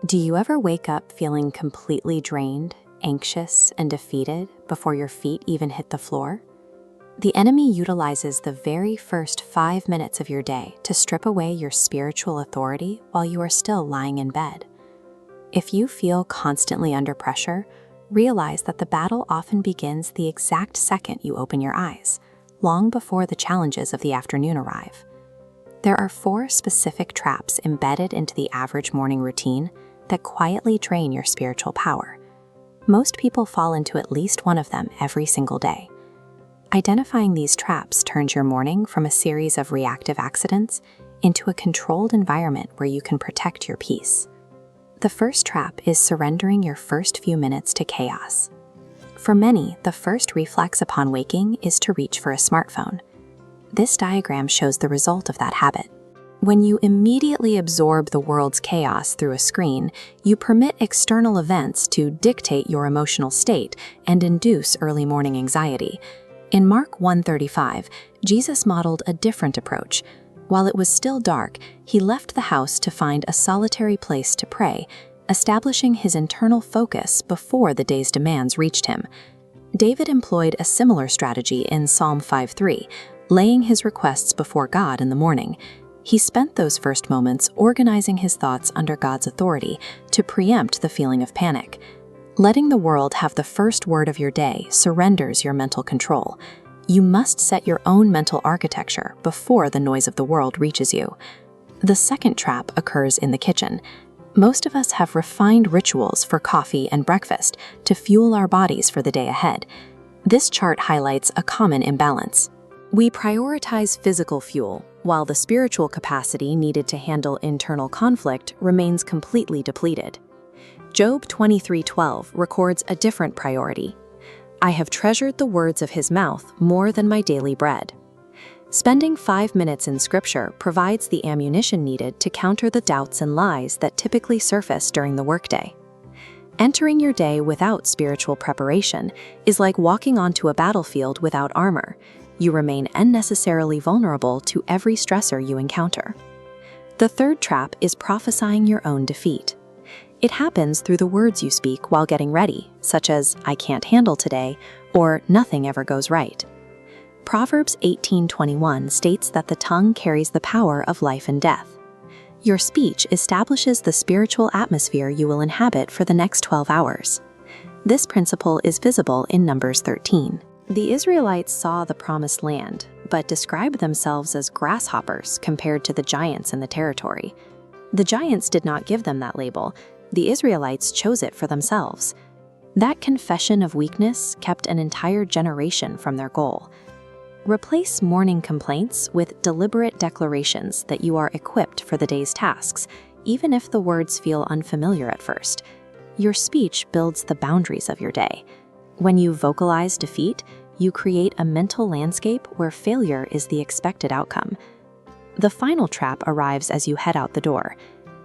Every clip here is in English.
Do you ever wake up feeling completely drained, anxious, and defeated before your feet even hit the floor? The enemy utilizes the very first 5 minutes of your day to strip away your spiritual authority while you are still lying in bed. If you feel constantly under pressure, realize that the battle often begins the exact second you open your eyes, long before the challenges of the afternoon arrive. There are 4 specific traps embedded into the average morning routine that quietly drain your spiritual power. Most people fall into at least one of them every single day. Identifying these traps turns your morning from a series of reactive accidents into a controlled environment where you can protect your peace. The first trap is surrendering your first few minutes to chaos. For many, the first reflex upon waking is to reach for a smartphone. This diagram shows the result of that habit. When you immediately absorb the world's chaos through a screen, you permit external events to dictate your emotional state and induce early morning anxiety. In Mark 1:35, Jesus modeled a different approach. While it was still dark, he left the house to find a solitary place to pray, establishing his internal focus before the day's demands reached him. David employed a similar strategy in Psalm 5:3, laying his requests before God in the morning. He spent those first moments organizing his thoughts under God's authority to preempt the feeling of panic. Letting the world have the first word of your day surrenders your mental control. You must set your own mental architecture before the noise of the world reaches you. The second trap occurs in the kitchen. Most of us have refined rituals for coffee and breakfast to fuel our bodies for the day ahead. This chart highlights a common imbalance. We prioritize physical fuel, while the spiritual capacity needed to handle internal conflict remains completely depleted. Job 23:12 records a different priority. I have treasured the words of his mouth more than my daily bread. Spending 5 minutes in Scripture provides the ammunition needed to counter the doubts and lies that typically surface during the workday. Entering your day without spiritual preparation is like walking onto a battlefield without armor. You remain unnecessarily vulnerable to every stressor you encounter. The third trap is prophesying your own defeat. It happens through the words you speak while getting ready, such as, I can't handle today, or nothing ever goes right. Proverbs 18:21 states that the tongue carries the power of life and death. Your speech establishes the spiritual atmosphere you will inhabit for the next 12 hours. This principle is visible in Numbers 13. The Israelites saw the promised land, but described themselves as grasshoppers compared to the giants in the territory. The giants did not give them that label. The Israelites chose it for themselves. That confession of weakness kept an entire generation from their goal. Replace morning complaints with deliberate declarations that you are equipped for the day's tasks, even if the words feel unfamiliar at first. Your speech builds the boundaries of your day. When you vocalize defeat, you create a mental landscape where failure is the expected outcome. The final trap arrives as you head out the door.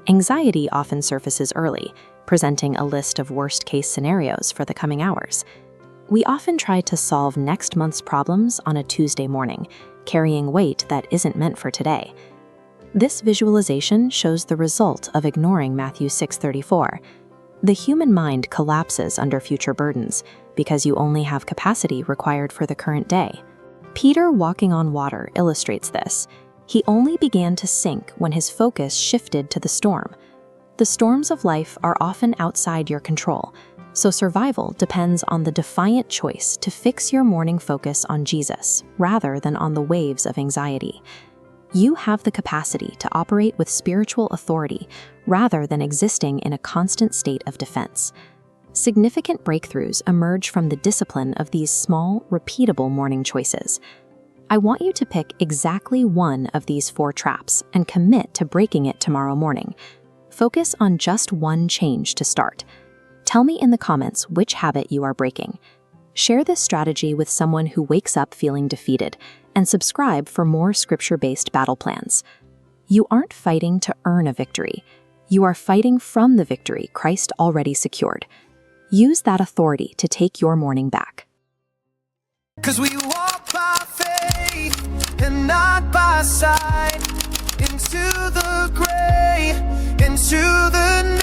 Anxiety often surfaces early, presenting a list of worst-case scenarios for the coming hours. We often try to solve next month's problems on a Tuesday morning, carrying weight that isn't meant for today. This visualization shows the result of ignoring Matthew 6:34. The human mind collapses under future burdens because you only have capacity required for the current day. Peter walking on water illustrates this. He only began to sink when his focus shifted to the storm. The storms of life are often outside your control, so survival depends on the defiant choice to fix your morning focus on Jesus rather than on the waves of anxiety. You have the capacity to operate with spiritual authority rather than existing in a constant state of defense. Significant breakthroughs emerge from the discipline of these small, repeatable morning choices. I want you to pick exactly one of these 4 traps and commit to breaking it tomorrow morning. Focus on just one change to start. Tell me in the comments which habit you are breaking. Share this strategy with someone who wakes up feeling defeated, and subscribe for more scripture-based battle plans. You aren't fighting to earn a victory. You are fighting from the victory Christ already secured. Use that authority to take your morning back. 'Cause we walk by faith and not by sight, into the gray, into the night.